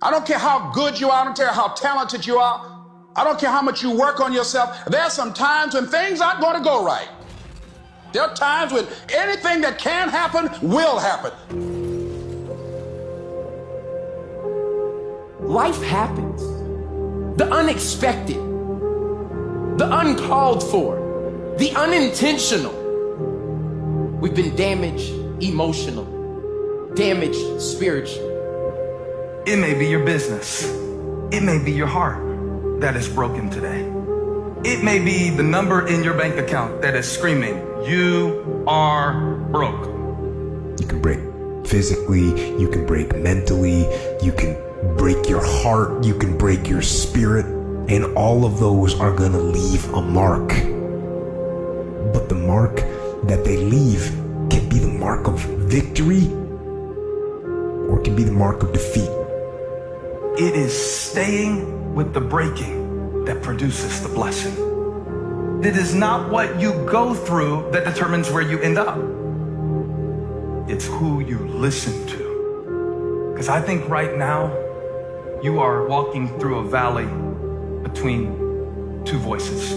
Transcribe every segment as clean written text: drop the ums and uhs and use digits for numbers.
I don't care how good you are. I don't care how talented you are. I don't care how much you work on yourself. There are some times when things aren't going to go right. There are times when anything that can happen will happen. Life happens. The unexpected, the uncalled for, the unintentional. We've been damaged emotionally, damaged spiritually. It may be your business. It may be your heart that is broken today. It may be the number in your bank account that is screaming, "You are broke." You can break physically, you can break mentally, you can break your heart, you can break your spirit, and all of those are gonna leave a mark. But the mark that they leave can be the mark of victory or it can be the mark of defeat. It is staying with the breaking that produces the blessing. It is not what you go through that determines where you end up. It's who you listen to. Because I think right now, you are walking through a valley between two voices.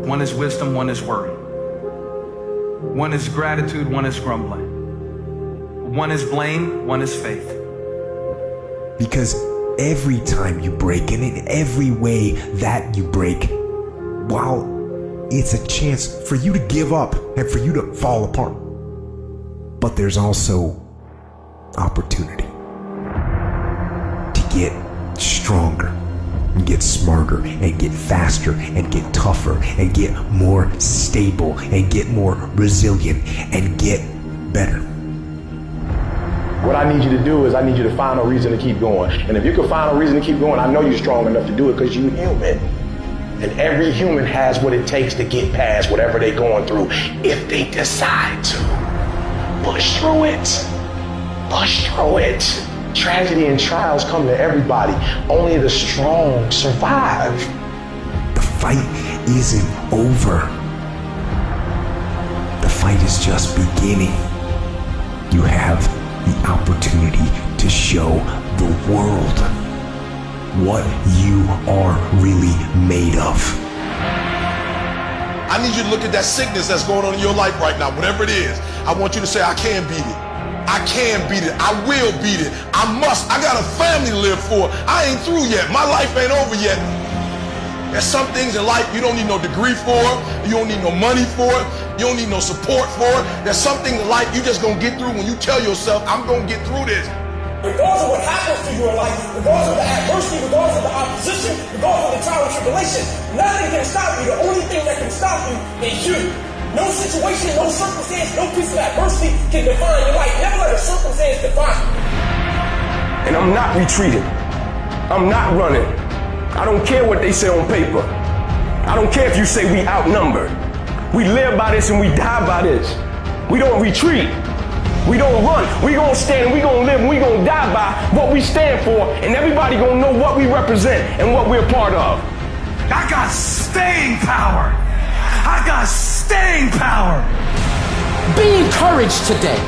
One is wisdom, one is worry. One is gratitude, one is grumbling. One is blame, one is faith. Because every time you break, and in every way that you break, while it's a chance for you to give up and for you to fall apart, but there's also opportunity to get stronger and get smarter and get faster and get tougher and get more stable and get more resilient and get better. What I need you to do is I need you to find a reason to keep going. And if you can find a reason to keep going, I know you're strong enough to do it because you're human. And every human has what it takes to get past whatever they're going through if they decide to. Push through it. Push through it. Tragedy and trials come to everybody. Only the strong survive. The fight isn't over. The fight is just beginning. You have the opportunity to show the world what you are really made of. I need you to look at that sickness that's going on in your life right now, whatever it is. I want you to say, I can beat it. I can beat it. I will beat it. I must. I got a family to live for. I ain't through yet. My life ain't over yet. There's some things in life you don't need no degree for. You don't need no money for it. You don't need no support for it. There's some things in life you just gonna get through when you tell yourself, I'm gonna get through this. Regardless of what happens to you in life, regardless of the adversity, regardless of the opposition, regardless of the trial and tribulation, nothing can stop you. The only thing that can stop you is you. No situation, no circumstance, no piece of adversity can define your life. Never let a circumstance define you. And I'm not retreating. I'm not running. I don't care what they say on paper. I don't care if you say we outnumbered. We live by this and we die by this. We don't retreat. We don't run. We gonna stand and we gonna live and we gonna die by what we stand for, and everybody gonna know what we represent and what we're a part of. I got staying power. I got staying power. Be encouraged today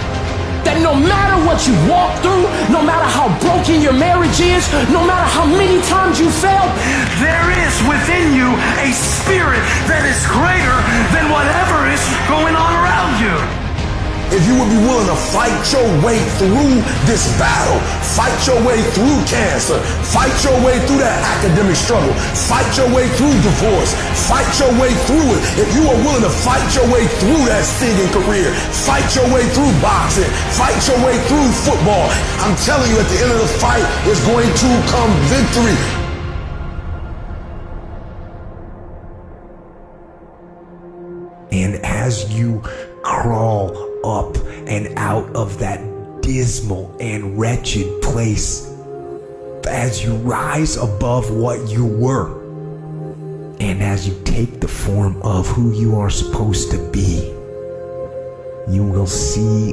that no matter what you walk through, no matter how broken your marriage is, no matter how many times you failed, there is within you a spirit that is greater than whatever is going on around you. If you would be willing to fight your way through this battle, fight your way through cancer, fight your way through that academic struggle, fight your way through divorce, fight your way through it. If you are willing to fight your way through that singing career, fight your way through boxing, fight your way through football, I'm telling you, at the end of the fight is going to come victory. And as you crawl up and out of that dismal and wretched place, as you rise above what you were, and as you take the form of who you are supposed to be, you will see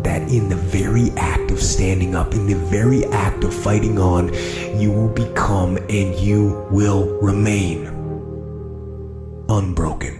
that in the very act of standing up, in the very act of fighting on, you will become and you will remain unbroken.